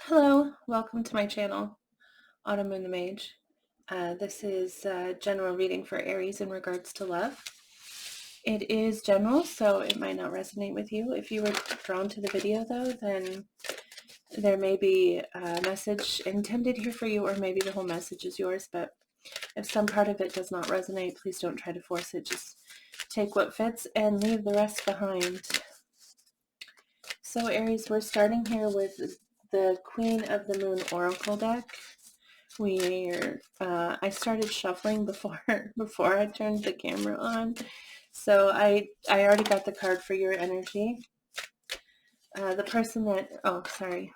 Hello, welcome to my channel, Autumn Moon the Mage. This is a general reading for Aries in regards to love. It is general, so it might not resonate with you. If you were drawn to the video, though, then there may be a message intended here for you, or maybe the whole message is yours, but if some part of it does not resonate, please don't try to force it. Just take what fits and leave the rest behind. So Aries, we're starting here with the Queen of the Moon Oracle deck. I started shuffling before I turned the camera on, so I already got the card for your energy. The person that, oh, sorry.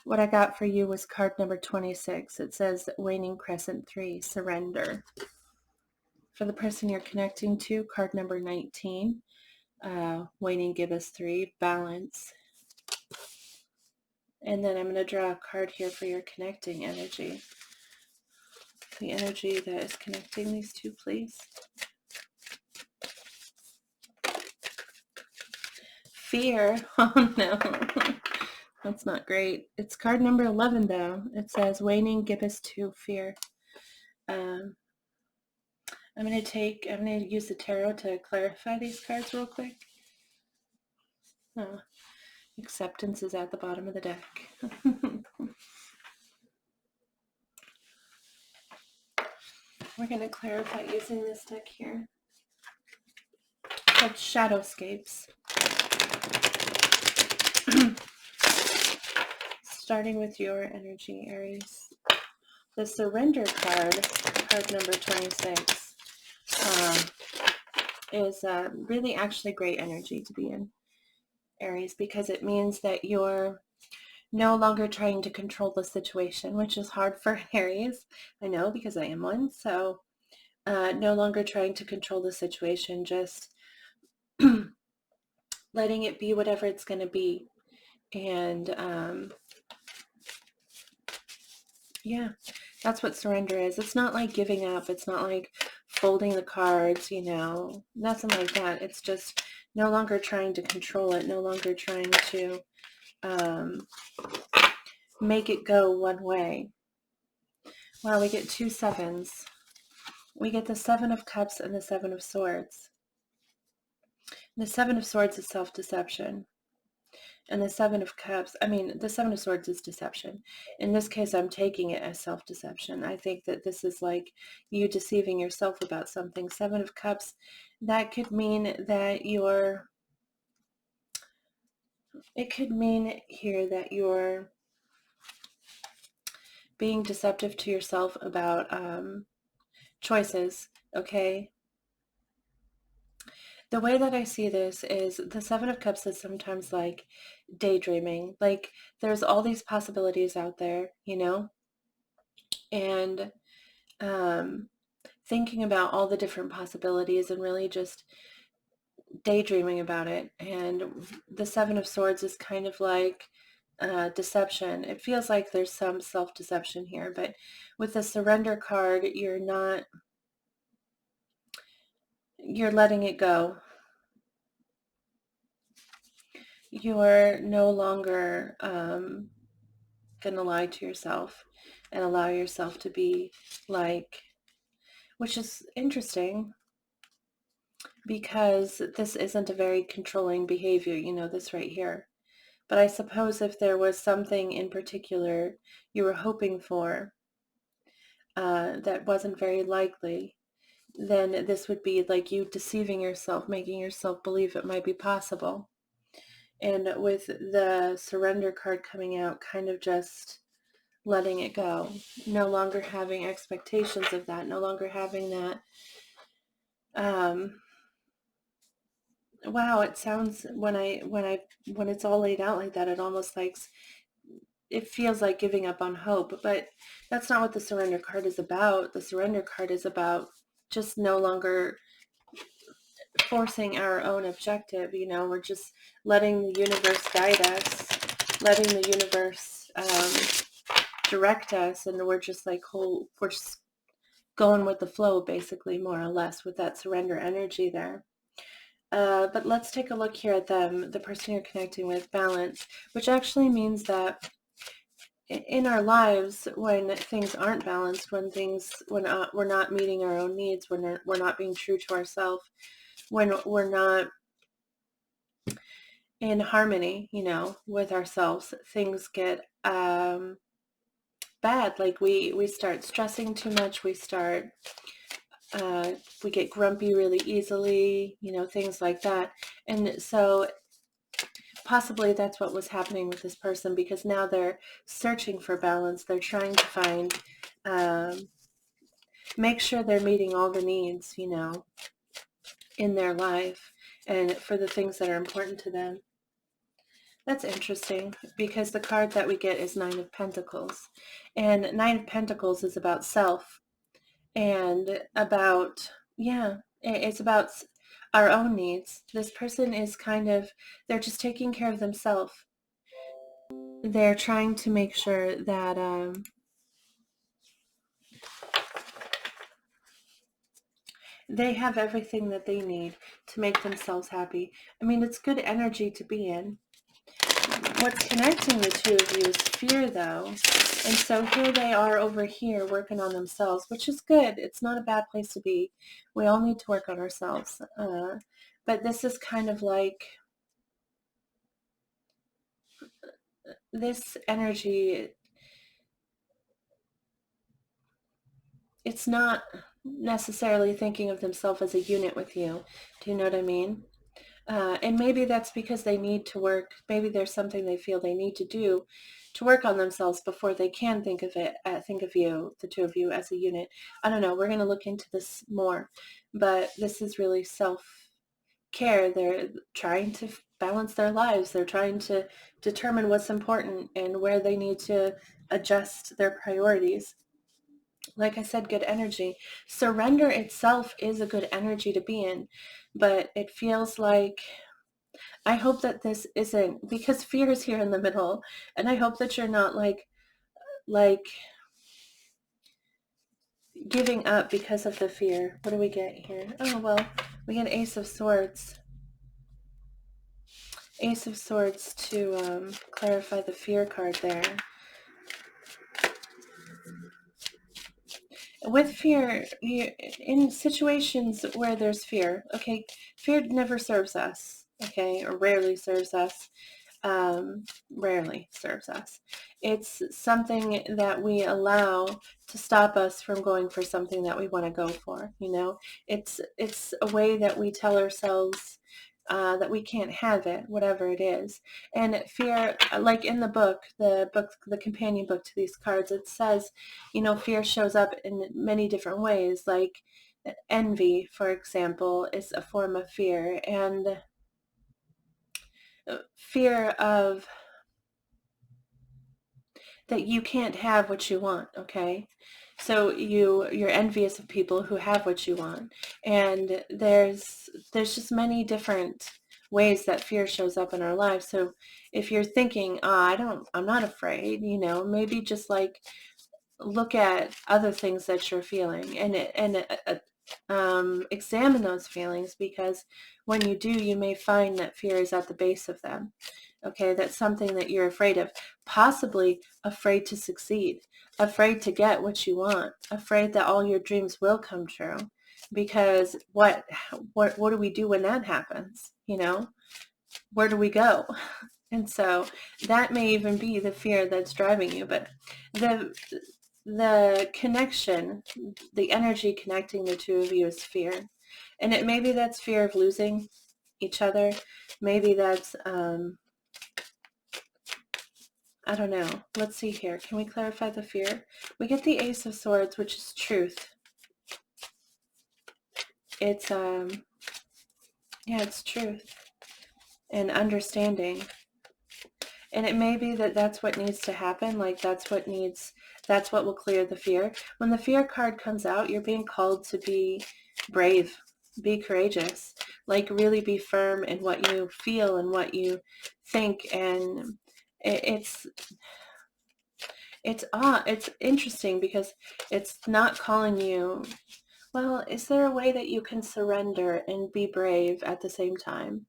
What I got for you was card number 26. It says Waning Crescent 3, Surrender. For the person you're connecting to, card number 19, Waning Gibbous 3, Balance. And then I'm going to draw a card here for your connecting energy. The energy that is connecting these two, please. Fear. Oh no. That's not great. It's card number 11 though. It says Waning Gibbous 2, Fear. I'm going to use the tarot to clarify these cards real quick. Oh, acceptance is at the bottom of the deck. We're going to clarify using this deck here. It's called Shadowscapes. Starting with your energy, Aries. The Surrender card, card number 26, is really actually great energy to be in, Aries, because it means that you're no longer trying to control the situation, which is hard for Aries. I know, because I am one. So no longer trying to control the situation, just letting it be whatever it's going to be. And yeah, that's what surrender is. It's not like giving up. It's not like folding the cards, nothing like that. It's just no longer trying to control it, no longer trying to make it go one way. Wow, we get 2 sevens. We get the 7 of Cups and the 7 of Swords. The 7 of Swords is self-deception. And the 7 of Cups, the 7 of Swords is deception. In this case, I'm taking it as self-deception. I think that this is like you deceiving yourself about something. 7 of Cups, that could mean that it could mean here that you're being deceptive to yourself about choices, okay? The way that I see this is the 7 of Cups is sometimes like daydreaming. Like there's all these possibilities out there, and thinking about all the different possibilities and really just daydreaming about it. And the 7 of Swords is kind of like deception. It feels like there's some self-deception here, but with the Surrender card, you're letting it go. You're no longer going to lie to yourself and allow yourself to be like, which is interesting because this isn't a very controlling behavior, this right here. But I suppose if there was something in particular you were hoping for that wasn't very likely, then this would be like you deceiving yourself, making yourself believe it might be possible. And with the Surrender card coming out, kind of just letting it go, no longer having expectations of that, no longer having that. Wow, it sounds, when it's all laid out like that, it almost like, it feels like giving up on hope, but that's not what the Surrender card is about. The Surrender card is about just no longer forcing our own objective. We're just letting the universe guide us, letting the universe direct us, and we're just like we're just going with the flow, basically, more or less, with that surrender energy there. But let's take a look here at the person you're connecting with, Balance, which actually means that in our lives, when things aren't balanced, when we're not meeting our own needs, when we're not being true to ourselves, when we're not in harmony, with ourselves, things get bad. Like we start stressing too much. We get grumpy really easily, things like that. And so possibly that's what was happening with this person, because now they're searching for balance. They're trying to find, make sure they're meeting all the needs, in their life and for the things that are important to them. That's interesting, because the card that we get is Nine of Pentacles. And Nine of Pentacles is about self and about, yeah, it's about our own needs. This person is they're just taking care of themselves. They're trying to make sure that they have everything that they need to make themselves happy. I mean, it's good energy to be in. What's connecting the two of you is fear, though. And so here they are over here working on themselves, which is good. It's not a bad place to be. We all need to work on ourselves. But this is kind of like this energy. It's not necessarily thinking of themselves as a unit with you. Do you know what I mean? And maybe that's because they need to work. Maybe there's something they feel they need to do to work on themselves before they can think of you, the two of you, as a unit. I don't know. We're going to look into this more, but this is really self-care. They're trying to balance their lives. They're trying to determine what's important and where they need to adjust their priorities. Like I said, good energy. Surrender itself is a good energy to be in, but it feels like, I hope that this isn't, because fear is here in the middle, and I hope that you're not like giving up because of the fear. What do we get here? Oh, well, we get Ace of Swords. Ace of Swords to clarify the fear card there. With fear, in situations where there's fear, okay, fear never serves us, okay, or rarely serves us. Rarely serves us. It's something that we allow to stop us from going for something that we want to go for. It's a way that we tell ourselves that we can't have it, whatever it is. And fear, like in the companion book to these cards, it says, fear shows up in many different ways. Like envy, for example, is a form of fear, and fear of that you can't have what you want, okay? So you're envious of people who have what you want. And there's just many different ways that fear shows up in our lives. So if you're thinking, I'm not afraid, maybe just like look at other things that you're feeling and examine those feelings, because when you do, you may find that fear is at the base of them. Okay, that's something that you're afraid of, possibly afraid to succeed, afraid to get what you want, afraid that all your dreams will come true. Because what do we do when that happens? Where do we go? And so that may even be the fear that's driving you. But the connection, the energy connecting the two of you is fear. And maybe that's fear of losing each other. Maybe that's I don't know. Let's see here. Can we clarify the fear? We get the Ace of Swords, which is truth. It's it's truth and understanding. And it may be that that's what needs to happen. Like that's what will clear the fear. When the fear card comes out, you're being called to be brave, be courageous, like really be firm in what you feel and what you think. And it's interesting because it's not calling you, well, is there a way that you can surrender and be brave at the same time?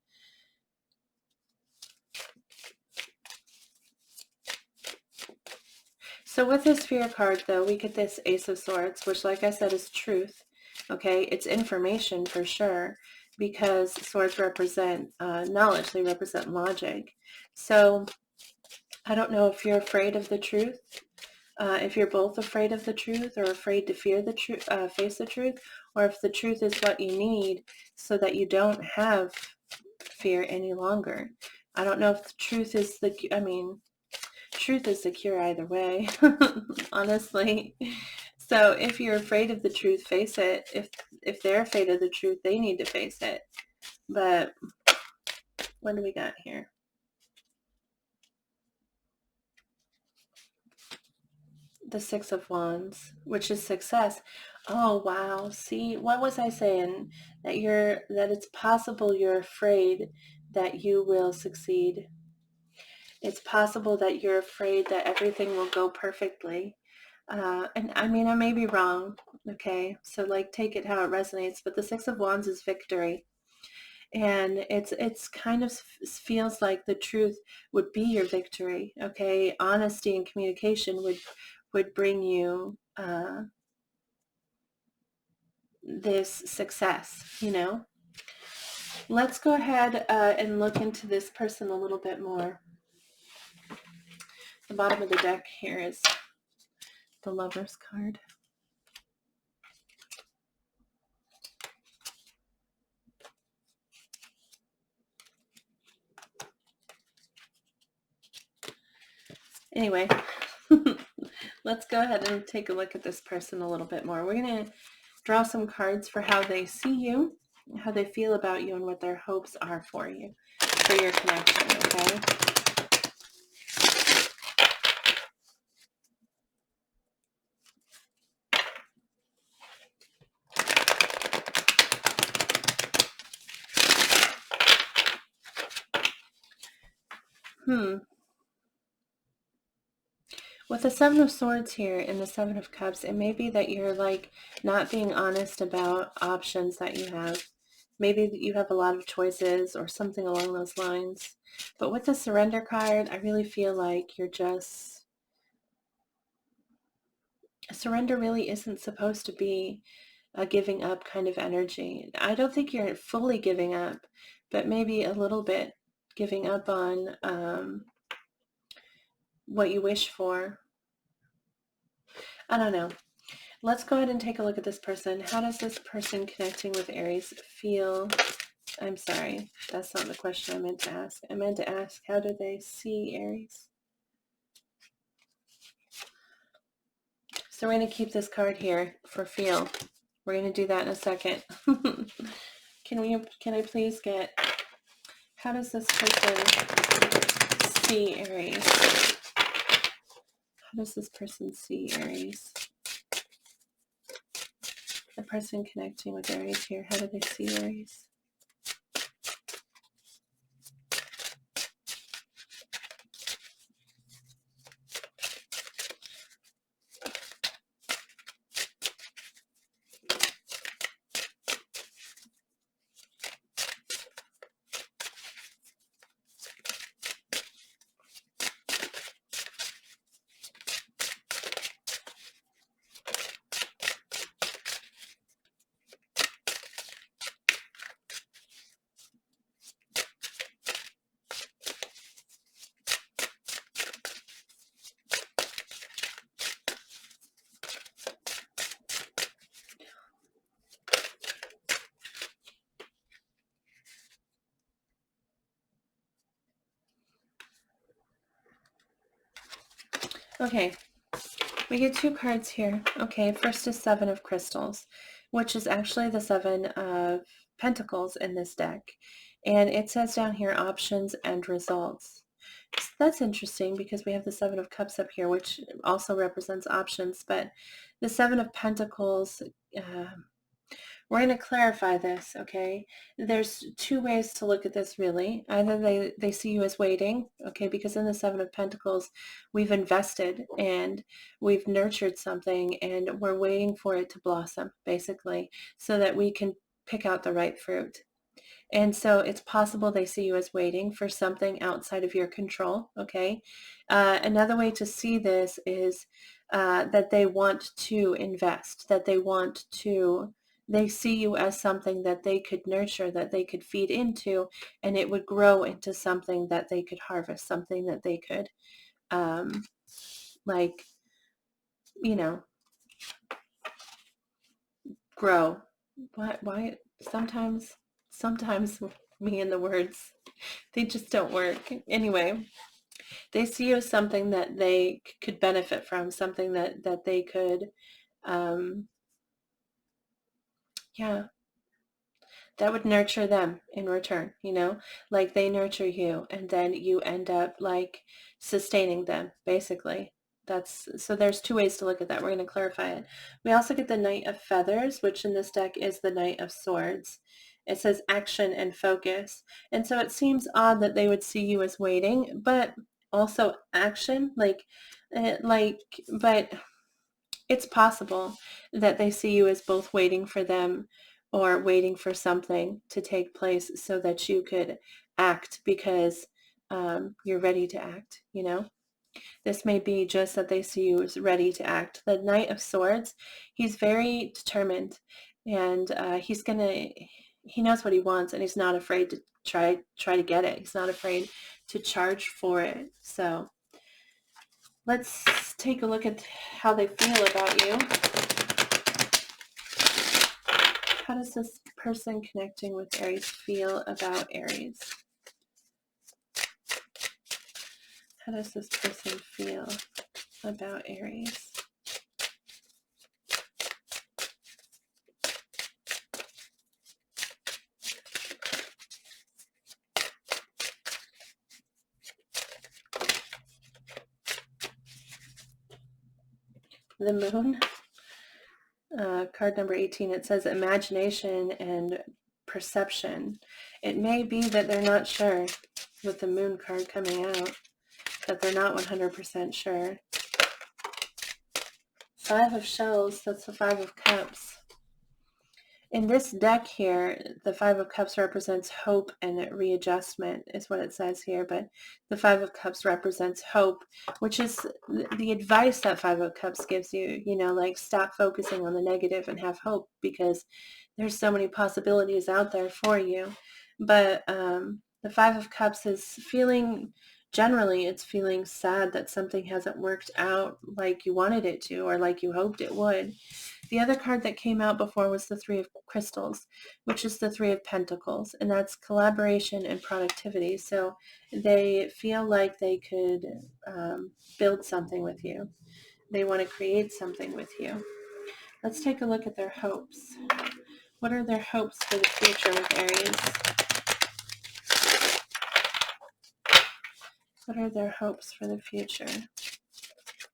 So with this Fear card, though, we get this Ace of Swords, which, like I said, is truth. Okay, it's information for sure, because swords represent knowledge. They represent logic. So I don't know if you're afraid of the truth, if you're both afraid of the truth or afraid to fear the truth, face the truth, or if the truth is what you need so that you don't have fear any longer. I don't know if the truth is truth is the cure either way, honestly. So if you're afraid of the truth, face it. If they're afraid of the truth, they need to face it. But what do we got here? The Six of Wands, which is success. Oh, wow. See, what was I saying? That it's possible you're afraid that you will succeed. It's possible that you're afraid that everything will go perfectly. And I mean, I may be wrong. Okay. So like, take it how it resonates, but the Six of Wands is victory. And it's kind of feels like the truth would be your victory. Okay. Honesty and communication would bring you this success, you know. Let's go ahead and look into this person a little bit more. The bottom of the deck here is the Lover's card. Anyway, let's go ahead and take a look at this person a little bit more. We're going to draw some cards for how they see you, how they feel about you, and what their hopes are for you, for your connection, okay? With the Seven of Swords here and the Seven of Cups, it may be that you're like not being honest about options that you have. Maybe you have a lot of choices or something along those lines. But with the Surrender card, I really feel like you're just... Surrender really isn't supposed to be a giving up kind of energy. I don't think you're fully giving up, but maybe a little bit giving up on what you wish for. I don't know. Let's go ahead and take a look at this person. How does this person connecting with Aries feel? I'm sorry, that's not the question I meant to ask. I meant to ask, how do they see Aries? So we're going to keep this card here for feel. We're going to do that in a second. Can I please get, how does this person see Aries? How does this person see Aries? The person connecting with Aries here, how do they see Aries? Okay, we get two cards here. Okay, first is Seven of Crystals, which is actually the Seven of Pentacles in this deck. And it says down here, options and results. So that's interesting because we have the Seven of Cups up here, which also represents options. But the Seven of Pentacles, we're going to clarify this, okay? There's two ways to look at this, really. Either they see you as waiting, okay, because in the Seven of Pentacles, we've invested and we've nurtured something and we're waiting for it to blossom, basically, so that we can pick out the right fruit. And so it's possible they see you as waiting for something outside of your control, okay? Another way to see this is that they want to invest, that they see you as something that they could nurture, that they could feed into, and it would grow into something that they could harvest, something that they could, like, you know, grow. Why? Sometimes me and the words, they just don't work. Anyway, they see you as something that they could benefit from, something that they could, um, yeah, that would nurture them in return, like they nurture you and then you end up like sustaining them, basically. So there's two ways to look at that. We're going to clarify it. We also get the Knight of Feathers, which in this deck is the Knight of Swords. It says action and focus. And so it seems odd that they would see you as waiting, but also action, but it's possible that they see you as both waiting for them or waiting for something to take place so that you could act because you're ready to act. This may be just that they see you as ready to act. The Knight of Swords, he's very determined, and he knows what he wants, and he's not afraid to try to get it. He's not afraid to charge for it. So let's take a look at how they feel about you. How does this person connecting with Aries feel about Aries? How does this person feel about Aries? The Moon, card number 18, it says imagination and perception. It may be that they're not sure with the Moon card coming out, that they're not 100% sure. Five of Shells, that's the Five of Cups. In this deck here, the Five of Cups represents hope and readjustment is what it says here, but the Five of Cups represents hope, which is the advice that Five of Cups gives you, like stop focusing on the negative and have hope because there's so many possibilities out there for you. But the Five of Cups is generally it's feeling sad that something hasn't worked out like you wanted it to or like you hoped it would. The other card that came out before was the Three of Crystals, which is the Three of Pentacles, and that's collaboration and productivity. So they feel like they could build something with you. They want to create something with you. Let's take a look at their hopes. What are their hopes for the future with Aries? What are their hopes for the future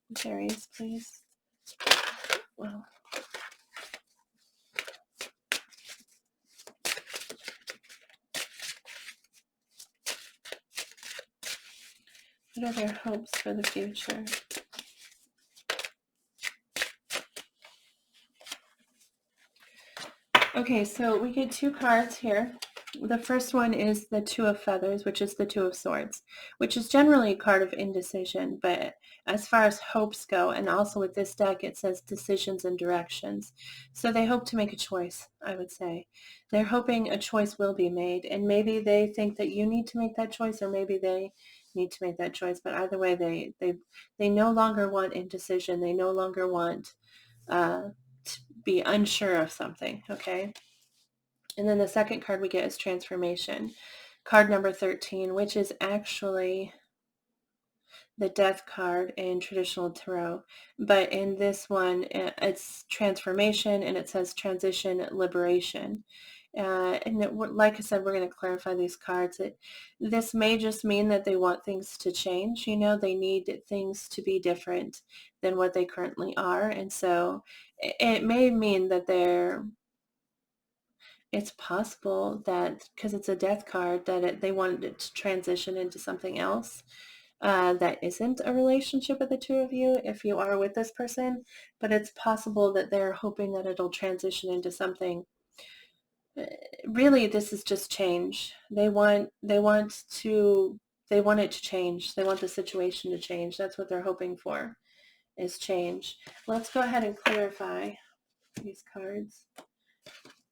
with Aries, please? Well, what are their hopes for the future? Okay, so we get two cards here. The first one is the Two of Feathers, which is the Two of Swords, which is generally a card of indecision. But as far as hopes go, and also with this deck, it says decisions and directions. So they hope to make a choice, I would say. They're hoping a choice will be made. And maybe they think that you need to make that choice, or maybe they need to make that choice. But either way, they no longer want indecision. They no longer want to be unsure of something, okay? And then the second card we get is Transformation. Card number 13, which is actually the Death card in traditional tarot. But in this one, it's Transformation, and it says Transition, Liberation. Like I said, we're going to clarify these cards. This may just mean that they want things to change. They need things to be different than what they currently are. And so it may mean that it's possible that because it's a death card that they wanted it to transition into something else that isn't a relationship with the two of you if you are with this person, but it's possible that they're hoping that it'll transition into something really, this is just change. They want it to change. They want the situation to change. That's what they're hoping for, is change. Let's go ahead and clarify these cards,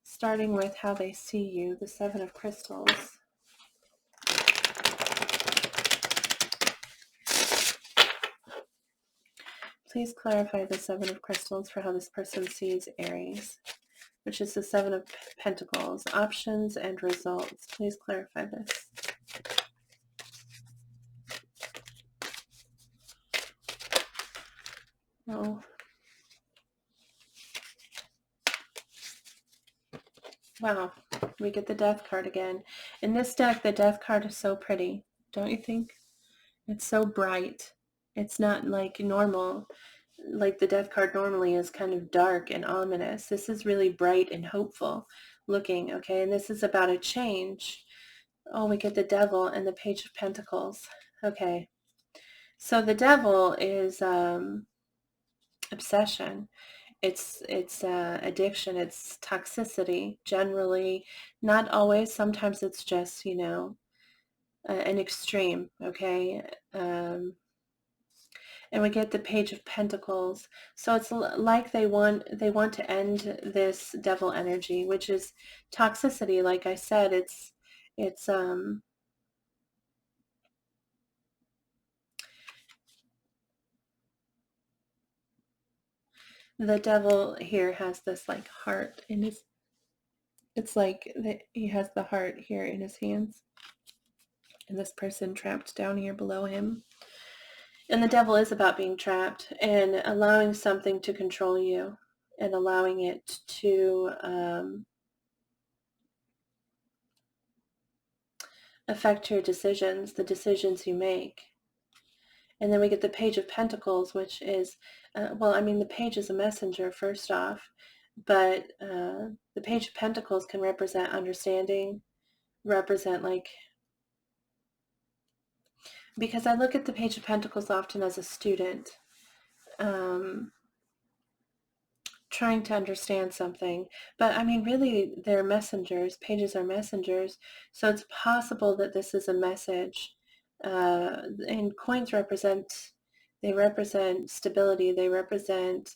starting with how they see you, the Seven of Crystals. Please clarify the Seven of Crystals for how this person sees Aries, which is the Seven of Pentacles. Options and results. Please clarify this. Oh. Wow. We get the Death card again. In this deck, the Death card is so pretty, don't you think? It's so bright. It's not like normal. Like the Death card normally is kind of dark and ominous. This is really bright and hopeful looking, okay? And this is about a change. Oh, we get the Devil and the Page of Pentacles. Okay. So the Devil is obsession. It's addiction. It's toxicity. Generally, not always. Sometimes it's just, you know, an extreme. Okay. And we get the Page of Pentacles. So it's like they want to end this devil energy, which is toxicity. Like I said, it's the devil here has this like heart in his, it's like he has the heart here in his hands, and this person trapped down here below him. And the devil is about being trapped and allowing something to control you and allowing it to affect your decisions, the decisions you make. And then we get the Page of Pentacles, which is, well, I mean, the page is a messenger, first off, but the Page of Pentacles can represent understanding, represent like, because I look at the Page of Pentacles often as a student, trying to understand something. But I mean, really, they're messengers. Pages are messengers. So it's possible that this is a message. And coins they represent stability. They represent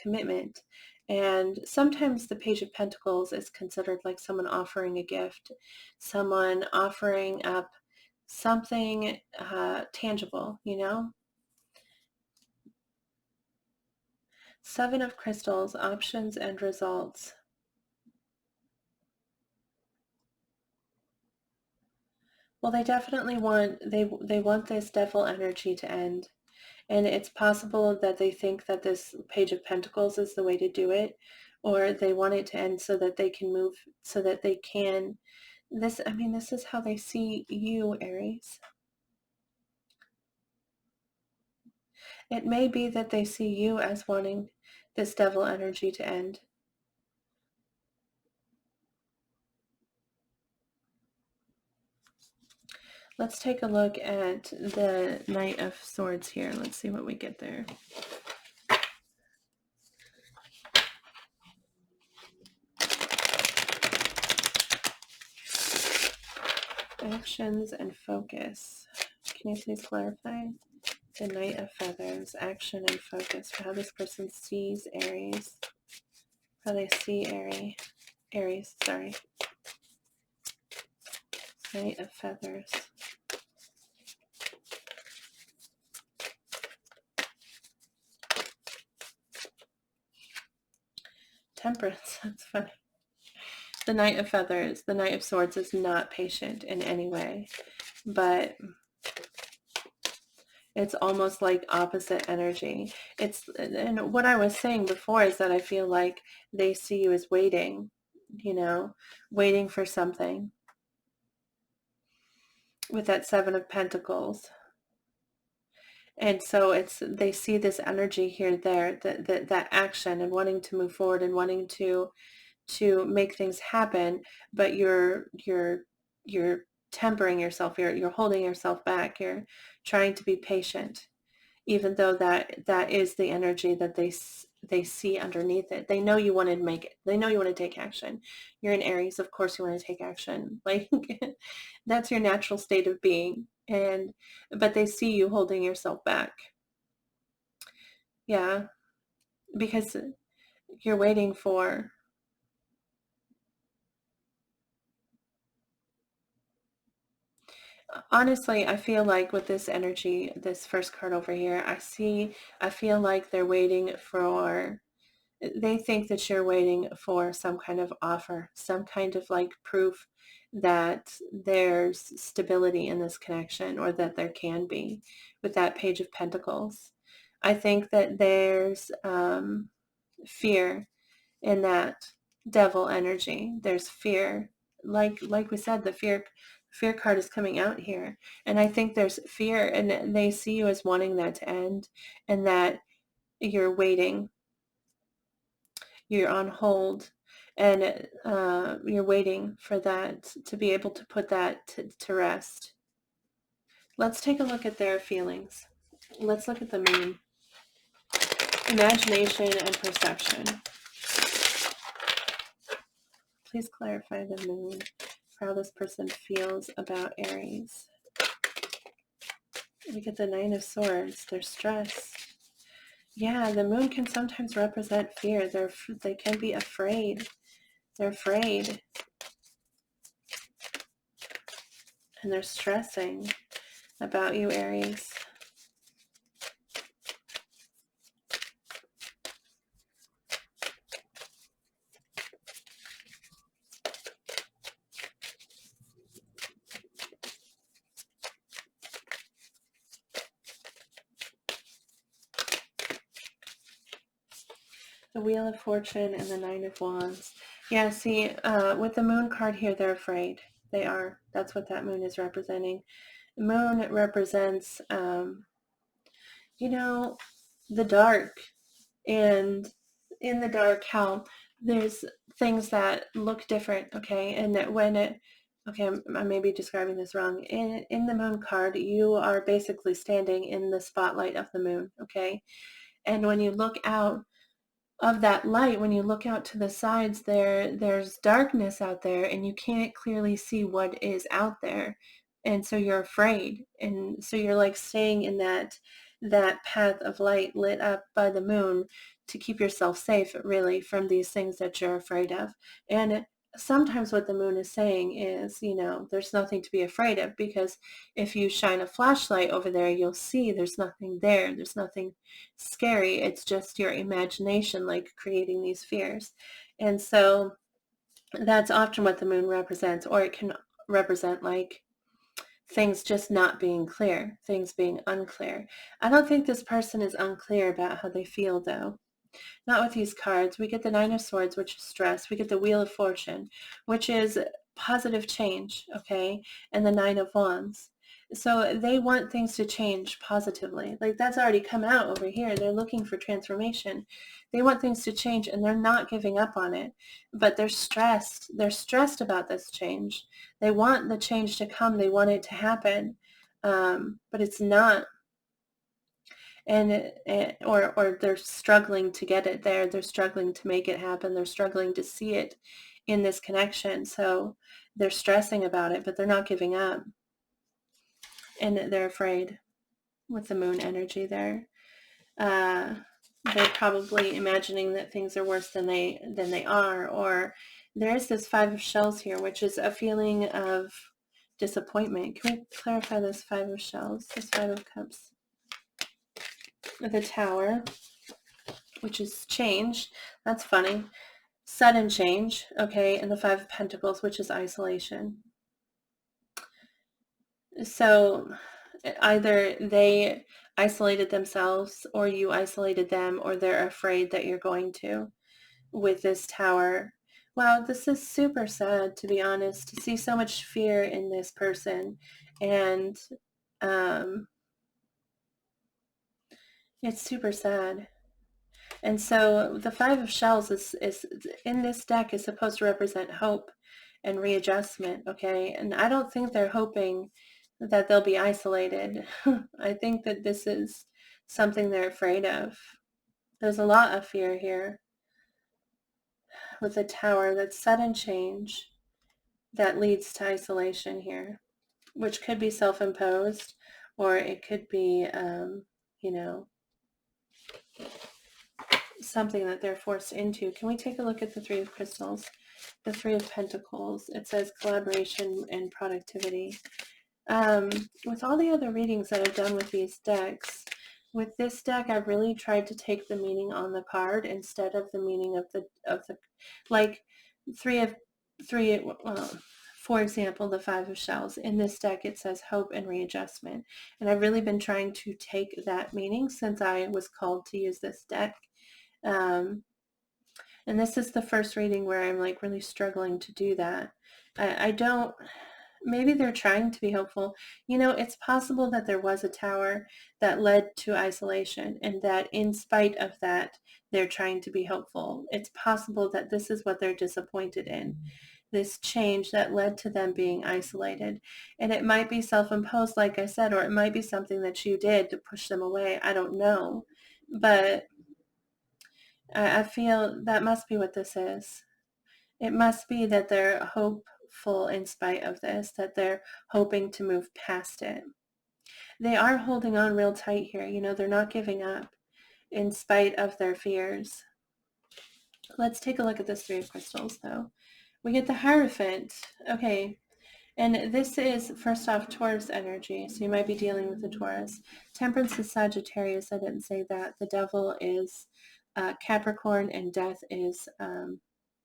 commitment. And sometimes the Page of Pentacles is considered like someone offering a gift, someone offering up something tangible, you know? Seven of Crystals, options and results. Well, they definitely want, they want this devil energy to end. And it's possible that they think that this Page of Pentacles is the way to do it, or they want it to end so that they can move, so that they can, this, I mean, this is how they see you, Aries. It may be that they see you as wanting this devil energy to end. Let's take a look at the Knight of Swords here. Let's see what we get there. Actions and focus. Can you please clarify? The Knight of Feathers, action and focus for how this person sees Aries. How they see Aries, sorry. Knight of Feathers. Temperance, that's funny. The Knight of Feathers, the Knight of Swords is not patient in any way, but it's almost like opposite energy. And what I was saying before is that I feel like they see you as waiting, you know, waiting for something with that Seven of Pentacles. And so they see this energy here, there, that action and wanting to move forward and wanting to make things happen, but you're tempering yourself, you're holding yourself back, you're trying to be patient, even though that is the energy that they they see underneath it. They know you want to make it. They know you want to take action. You're an Aries. Of course you want to take action. Like that's your natural state of being. But they see you holding yourself back. Yeah. Because you're waiting for, honestly, I feel like with this energy, this first card over here, I feel like they're waiting for, they think that you're waiting for some kind of offer, some kind of like proof that there's stability in this connection, or that there can be, with that Page of Pentacles. I think that there's fear in that devil energy. There's fear. Like we said, the fear card is coming out here. And I think there's fear, and they see you as wanting that to end, and that you're waiting. You're on hold, and you're waiting for that, to be able to put that to rest. Let's take a look at their feelings. Let's look at the moon. Imagination and perception. Please clarify the moon, how this person feels about Aries. We get the Nine of Swords. They're stressed. Yeah, the moon can sometimes represent fear. They can be afraid. They're afraid. And they're stressing about you, Aries. The Wheel of Fortune and the Nine of Wands. Yeah, see, with the moon card here, they're afraid. They are. That's what that moon is representing. The moon represents, the dark. And in the dark, how there's things that look different, okay? And that when it, okay, I may be describing this wrong. In the moon card, you are basically standing in the spotlight of the moon, okay? And when you look out of that light, when you look out to the sides, there's darkness out there, and you can't clearly see what is out there, and so you're afraid, and so you're like staying in that path of light lit up by the moon to keep yourself safe, really, from these things that you're afraid of. And sometimes what the moon is saying is, there's nothing to be afraid of, because if you shine a flashlight over there, you'll see there's nothing there. There's nothing scary. It's just your imagination, like, creating these fears. And so that's often what the moon represents, or it can represent like things just not being clear, things being unclear. I don't think this person is unclear about how they feel, though. Not with these cards. We get the Nine of Swords, which is stress. We get the Wheel of Fortune, which is positive change, okay? And the Nine of Wands. So they want things to change positively. Like, that's already come out over here. They're looking for transformation. They want things to change, and they're not giving up on it. But they're stressed. They're stressed about this change. They want the change to come. They want it to happen. But it's not. Or they're struggling to get it there. They're struggling to make it happen. They're struggling to see it in this connection. So they're stressing about it, but they're not giving up. And they're afraid with the moon energy there. They're probably imagining that things are worse than they are. Or there's this Five of Shells here, which is a feeling of disappointment. Can we clarify this Five of Shells, this Five of Cups? The Tower, which is change. That's funny. Sudden change, okay, and the Five of Pentacles, which is isolation. So either they isolated themselves, or you isolated them, or they're afraid that you're going to, with this Tower. Wow, this is super sad, to be honest, to see so much fear in this person. And it's super sad. And so the Five of Shells is in this deck is supposed to represent hope and readjustment, okay? And I don't think they're hoping that they'll be isolated. I think that this is something they're afraid of. There's a lot of fear here with the Tower. That's sudden change that leads to isolation here, which could be self-imposed, or it could be, you know, something that they're forced into. Can we take a look at the Three of Crystals? The Three of Pentacles. It says collaboration and productivity. With all the other readings that I've done with these decks, with this deck, I've really tried to take the meaning on the card instead of the meaning of the like for example, the Five of Shells. In this deck, it says hope and readjustment. And I've really been trying to take that meaning since I was called to use this deck. And this is the first reading where I'm like really struggling to do that. I don't, maybe they're trying to be hopeful. You know, it's possible that there was a Tower that led to isolation, and that in spite of that, they're trying to be hopeful. It's possible that this is what they're disappointed in, this change that led to them being isolated. And it might be self-imposed, like I said, or it might be something that you did to push them away. I don't know. But I feel that must be what this is. It must be that they're hopeful in spite of this, that they're hoping to move past it. They are holding on real tight here. You know, they're not giving up in spite of their fears. Let's take a look at this Three of Crystals, though. We get the Hierophant. Okay. And this is, first off, Taurus energy. So you might be dealing with the Taurus. Temperance is Sagittarius. I didn't say that. The Devil is Capricorn, and Death is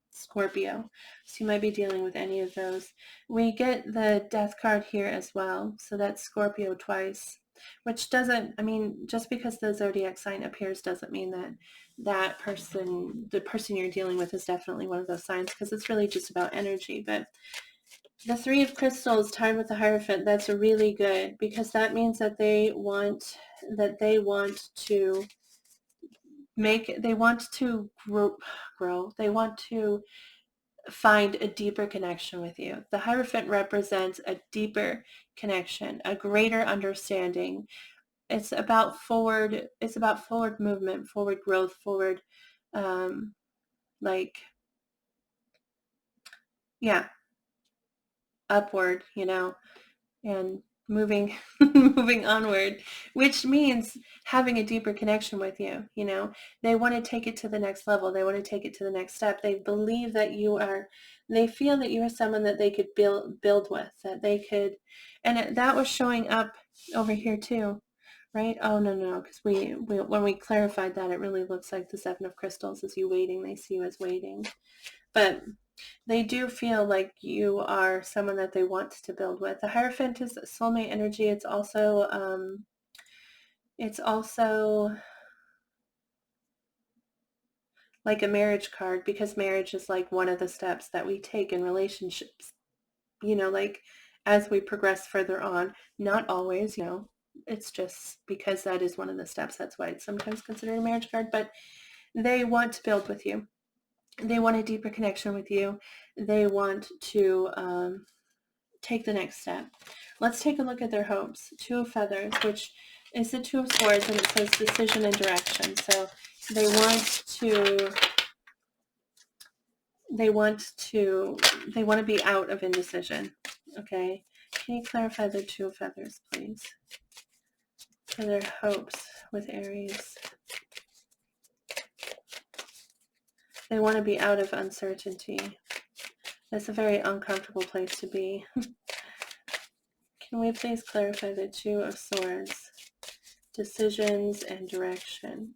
Scorpio. So you might be dealing with any of those. We get the Death card here as well. So that's Scorpio twice, which doesn't, I mean, just because the zodiac sign appears doesn't mean that that person, the person you're dealing with, is definitely one of those signs, because it's really just about energy. But the Three of Crystals tied with the Hierophant, that's really good, because that means that they want to grow. They want to find a deeper connection with you. The Hierophant represents a deeper connection, a greater understanding. It's about forward movement, forward growth, forward, like, yeah, upward, you know, and moving moving onward, which means having a deeper connection with you. You know, they want to take it to the next level. They want to take it to the next step. They believe that they feel that you are someone that they could build with, that they could, and that was showing up over here too, right? Oh, no, because we when we clarified that, it really looks like the Seven of Crystals is you waiting. They see you as waiting. But they do feel like you are someone that they want to build with. The Hierophant is soulmate energy. It's also like a marriage card, because marriage is like one of the steps that we take in relationships. You know, like as we progress further on, not always, you know, it's just because that is one of the steps. That's why it's sometimes considered a marriage card, but they want to build with you. They want a deeper connection with you. They want to take the next step. Let's take a look at their hopes. Two of Feathers, which is the Two of Swords, and it says decision and direction. So they want to be out of indecision. Okay. Can you clarify the Two of Feathers, please? For their hopes with Aries. They want to be out of uncertainty. That's a very uncomfortable place to be. Can we please clarify the Two of Swords, decisions and direction?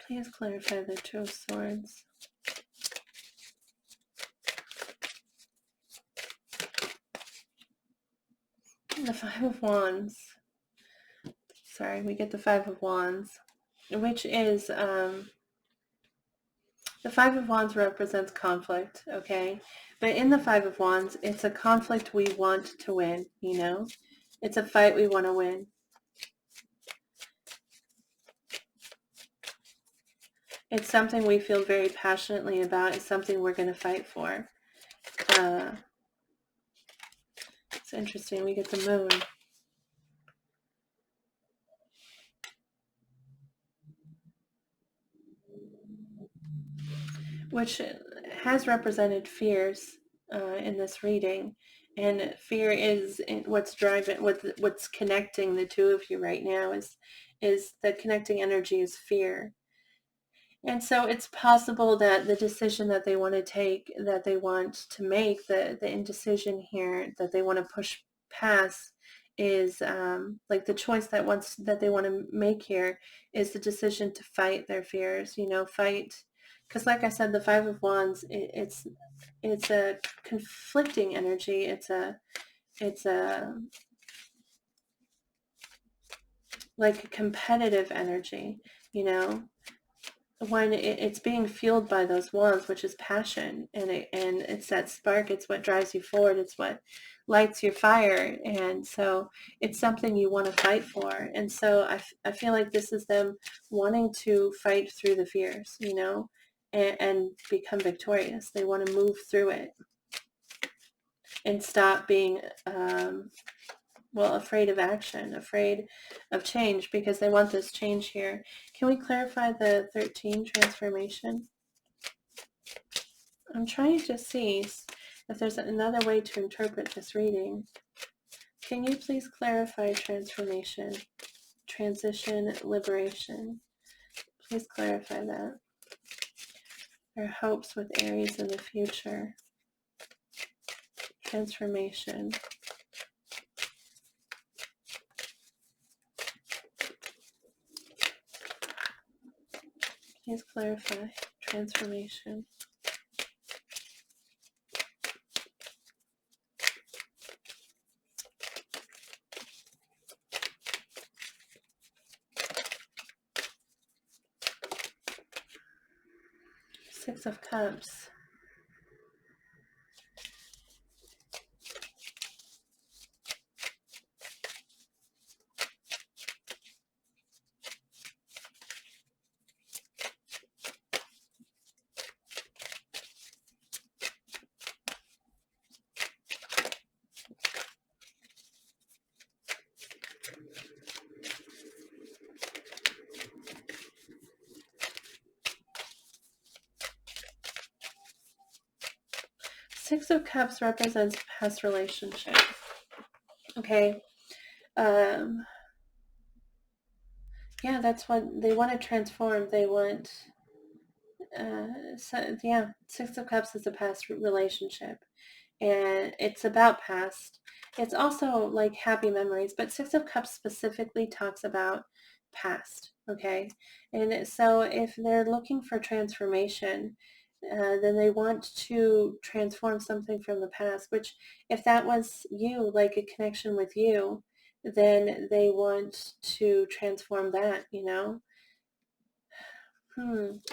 Please clarify the Two of Swords. The Five of Wands. Sorry, we get the Five of Wands, which is, the Five of Wands represents conflict, okay? But in the Five of Wands, it's a conflict we want to win, you know? It's a fight we want to win. It's something we feel very passionately about. It's something we're going to fight for. It's interesting. We get the moon. Which has represented fears in this reading. And fear is what's driving, what's connecting the two of you right now is the connecting energy is fear. And so it's possible that the decision that they want to take, that they want to make, the indecision here that they want to push past is like the choice that they want to make here is the decision to fight their fears, you know, fight. Because like I said, the Five of Wands, it's a conflicting energy. It's a like a competitive energy, you know, when it's being fueled by those wands, which is passion, and it's that spark. It's what drives you forward. It's what lights your fire, and so it's something you want to fight for. And so I feel like this is them wanting to fight through the fears, you know, and become victorious. They want to move through it and stop being afraid of action, afraid of change, because they want this change here. Can we clarify the 13 transformation? I'm trying to see if there's another way to interpret this reading. Can you please clarify transformation, transition, liberation? Please clarify that. Their hopes with Aries in the future. Transformation. Please clarify transformation. Six of Cups. Six of Cups represents past relationship. Okay. Yeah, that's what they want to transform. They want, Six of Cups is a past relationship, and it's about past. It's also like happy memories, but Six of Cups specifically talks about past, okay? And so if they're looking for transformation, then they want to transform something from the past, which if that was you, like a connection with you, then they want to transform that, you know?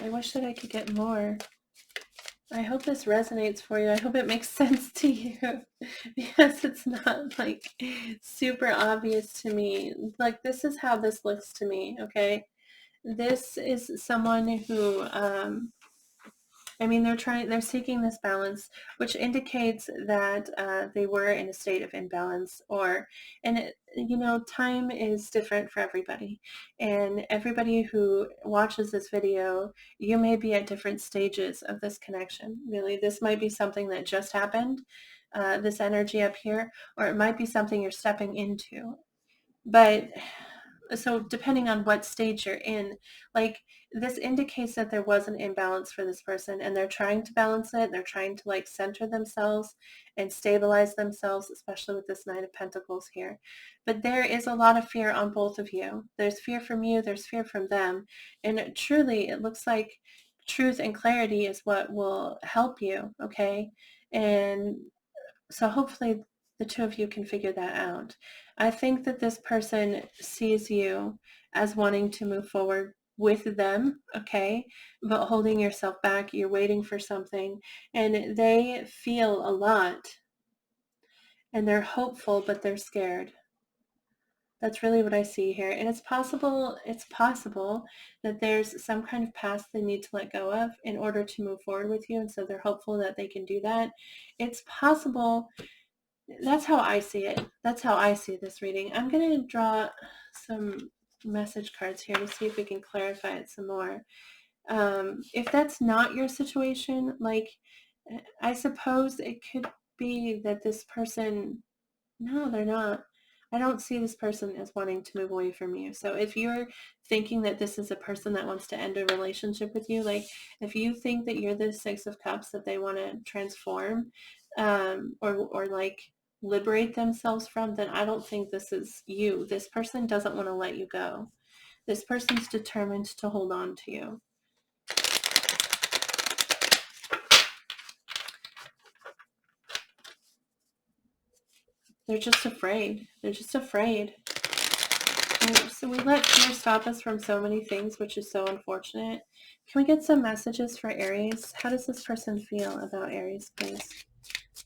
I wish that I could get more. I hope this resonates for you. I hope it makes sense to you because it's not like super obvious to me. Like this is how this looks to me, okay? This is someone who they're seeking this balance, which indicates that they were in a state of imbalance, time is different for everybody. And everybody who watches this video, you may be at different stages of this connection. Really, this might be something that just happened, this energy up here, or it might be something you're stepping into. But so depending on what stage you're in, like this indicates that there was an imbalance for this person and they're trying to balance it. They're trying to like center themselves and stabilize themselves, especially with this Nine of Pentacles here. But there is a lot of fear on both of you. There's fear from you, there's fear from them. And truly, it looks like truth and clarity is what will help you, okay? And so hopefully the two of you can figure that out. I think that this person sees you as wanting to move forward with them, okay, but holding yourself back. You're waiting for something, and they feel a lot, and they're hopeful, but they're scared. That's really what I see here. And it's possible that there's some kind of past they need to let go of in order to move forward with you. And so they're hopeful that they can do that. It's possible. That's how I see it. That's how I see this reading. I'm going to draw some message cards here to see if we can clarify it some more. If that's not your situation, like, I suppose it could be that this person, no, they're not. I don't see this person as wanting to move away from you. So if you're thinking that this is a person that wants to end a relationship with you, like if you think that you're the Six of Cups that they want to transform, or like liberate themselves from, then I don't think this is you. This person doesn't want to let you go. This person's determined to hold on to you. They're just afraid. They're just afraid. So we let fear stop us from so many things, which is so unfortunate. Can we get some messages for Aries? How does this person feel about Aries, please?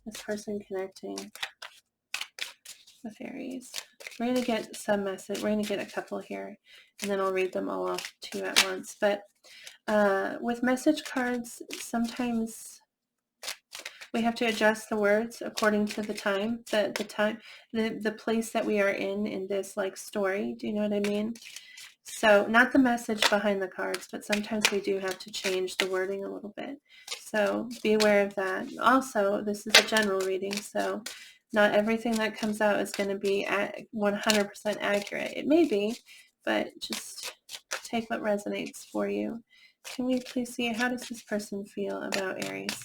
This person connecting with Aries. We're going to get some message. We're going to get a couple here, and then I'll read them all off to you at once. But with message cards, sometimes we have to adjust the words according to the time, the place that we are in this like story. Do you know what I mean? So not the message behind the cards, but sometimes we do have to change the wording a little bit. So be aware of that. Also, this is a general reading, so not everything that comes out is going to be 100% accurate. It may be, but just take what resonates for you. Can we please see, how does this person feel about Aries?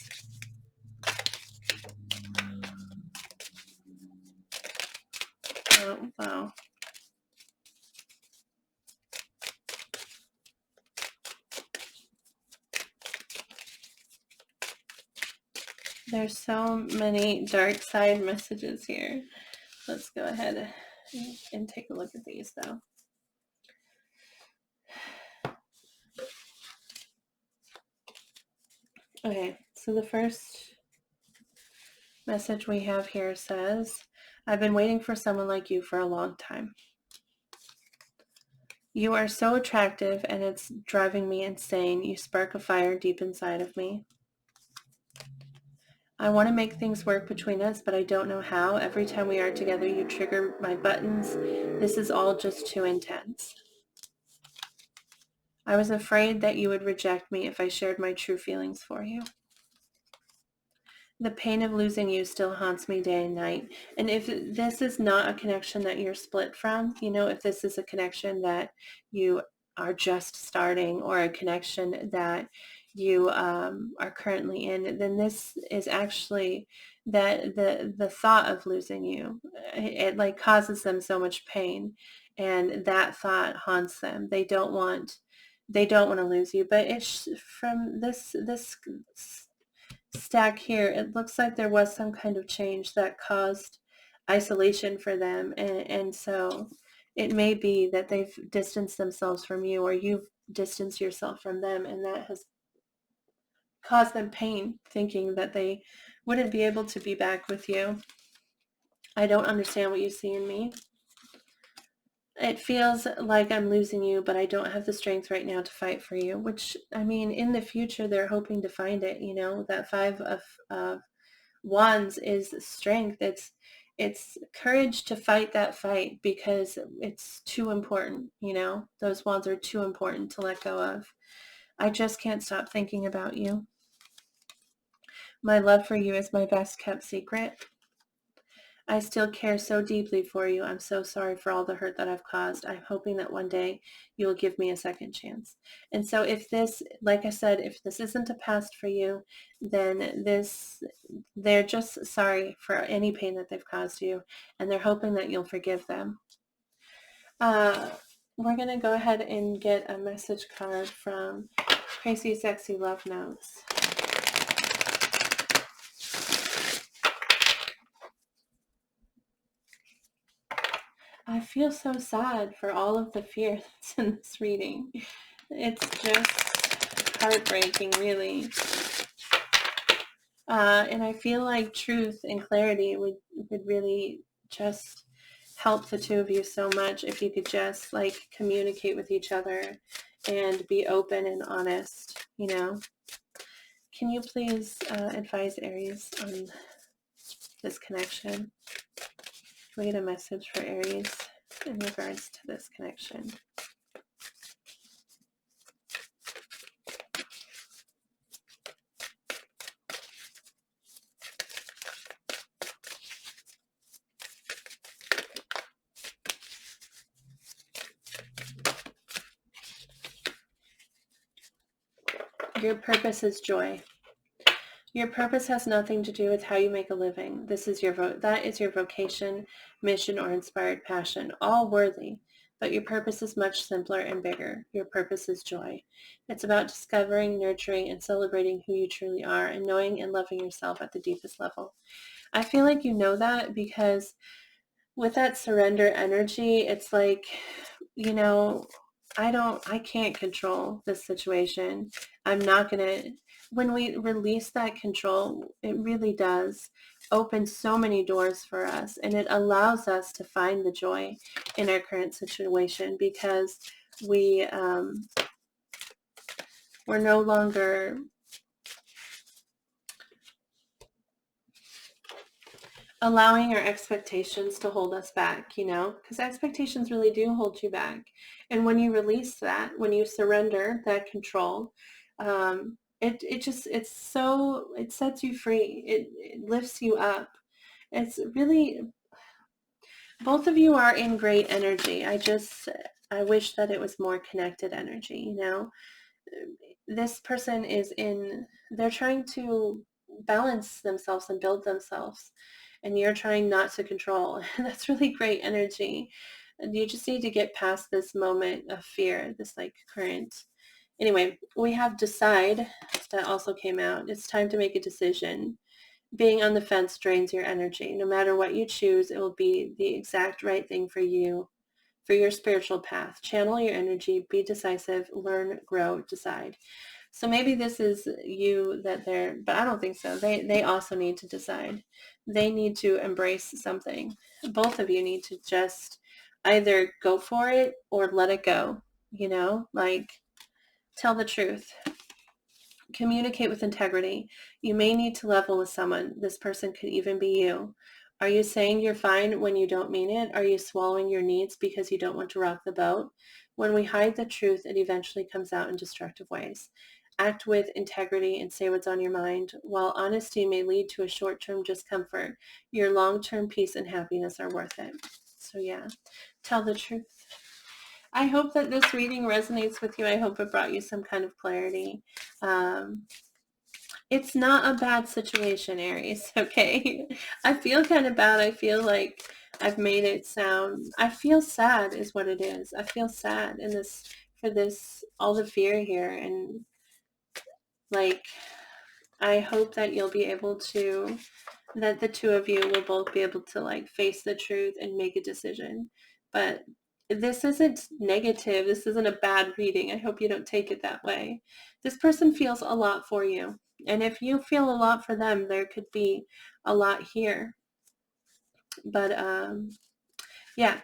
Oh, wow. There's so many dark side messages here. Let's go ahead and take a look at these, though. Okay, so the first message we have here says, I've been waiting for someone like you for a long time. You are so attractive and it's driving me insane. You spark a fire deep inside of me. I want to make things work between us, but I don't know how. Every time we are together, you trigger my buttons. This is all just too intense. I was afraid that you would reject me if I shared my true feelings for you. The pain of losing you still haunts me day and night. And if this is not a connection that you're split from, if this is a connection that you are just starting, or a connection that you are currently in, then this is actually that the thought of losing you, it like causes them so much pain, and that thought haunts them. They don't want to lose you. But it's from this stack here, it looks like there was some kind of change that caused isolation for them, and so it may be that they've distanced themselves from you, or you've distanced yourself from them, and that has caused them pain, thinking that they wouldn't be able to be back with you. I don't understand what you see in me. It feels like I'm losing you, but I don't have the strength right now to fight for you, which, I mean, in the future, they're hoping to find it. That Five of Wands is strength. It's courage to fight that fight, because it's too important. Those wands are too important to let go of. I just can't stop thinking about you. My love for you is my best kept secret. I still care so deeply for you. I'm so sorry for all the hurt that I've caused. I'm hoping that one day you'll give me a second chance. And so if this, like I said, if this isn't a past for you, then they're just sorry for any pain that they've caused you, and they're hoping that you'll forgive them. We're going to go ahead and get a message card from Crazy Sexy Love Notes. I feel so sad for all of the fear that's in this reading. It's just heartbreaking, really. And I feel like truth and clarity would really just help the two of you so much if you could just like communicate with each other and be open and honest, you know. Can you please advise Aries on this connection? Can we get a message for Aries in regards to this connection? Your purpose is joy. Your purpose has nothing to do with how you make a living. This is that is your vocation, mission, or inspired passion, all worthy. But your purpose is much simpler and bigger. Your purpose is joy. It's about discovering, nurturing, and celebrating who you truly are and knowing and loving yourself at the deepest level. I feel like you know that because with that surrender energy, it's like, you know, I can't control this situation. I'm not going to, when we release that control, it really does open so many doors for us, and it allows us to find the joy in our current situation because we're no longer allowing our expectations to hold us back, you know, because expectations really do hold you back. And when you release that, when you surrender that control, it sets you free. It lifts you up. It's really, both of you are in great energy. I wish that it was more connected energy, you know. This person they're trying to balance themselves and build themselves, and you're trying not to control. That's really great energy. And you just need to get past this moment of fear, this like current. Anyway, we have decide that also came out. It's time to make a decision. Being on the fence drains your energy. No matter what you choose, it will be the exact right thing for you, for your spiritual path. Channel your energy, be decisive, learn, grow, decide. So maybe this is you that but I don't think so. They also need to decide. They need to embrace something. Both of you need to just either go for it or let it go, you know, like tell the truth. Communicate with integrity. You may need to level with someone. This person could even be you. Are you saying you're fine when you don't mean it? Are you swallowing your needs because you don't want to rock the boat? When we hide the truth, it eventually comes out in destructive ways. Act with integrity and say what's on your mind. While honesty may lead to a short-term discomfort, your long-term peace and happiness are worth it. So yeah, tell the truth. I hope that this reading resonates with you. I hope it brought you some kind of clarity. It's not a bad situation, Aries, okay? I feel kind of bad. I feel like I've made it sound, I feel sad is what it is. I feel sad for all the fear here. And like, I hope that you'll be able to, that the two of you will both be able to like face the truth and make a decision. But this isn't negative. This isn't a bad reading. I hope you don't take it that way. This person feels a lot for you. And if you feel a lot for them, there could be a lot here. But yeah.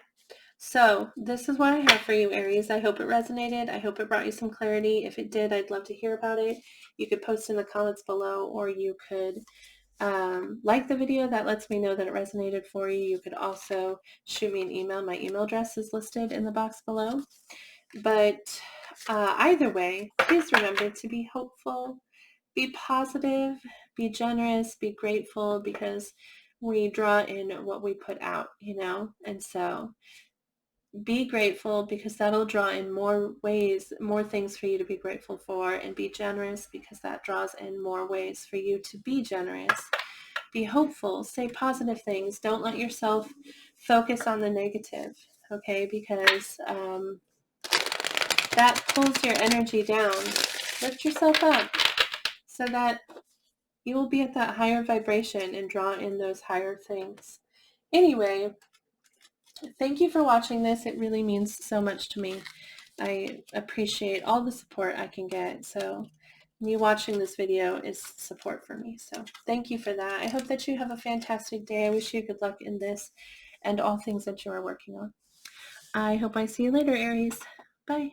So this is what I have for you, Aries. I hope it resonated. I hope it brought you some clarity. If it did, I'd love to hear about it. You could post in the comments below, or you could like the video. That lets me know that it resonated for you. You could also shoot me an email. My email address is listed in the box below. But either way, please remember to be hopeful, be positive, be generous, be grateful, because we draw in what we put out, you know? And so be grateful, because that'll draw in more ways, more things for you to be grateful for, and be generous because that draws in more ways for you to be generous. Be hopeful, say positive things. Don't let yourself focus on the negative, okay? Because that pulls your energy down. Lift yourself up so that you will be at that higher vibration and draw in those higher things. Anyway, thank you for watching this. It really means so much to me. I appreciate all the support I can get. So you watching this video is support for me. So thank you for that. I hope that you have a fantastic day. I wish you good luck in this and all things that you are working on. I hope I see you later, Aries. Bye.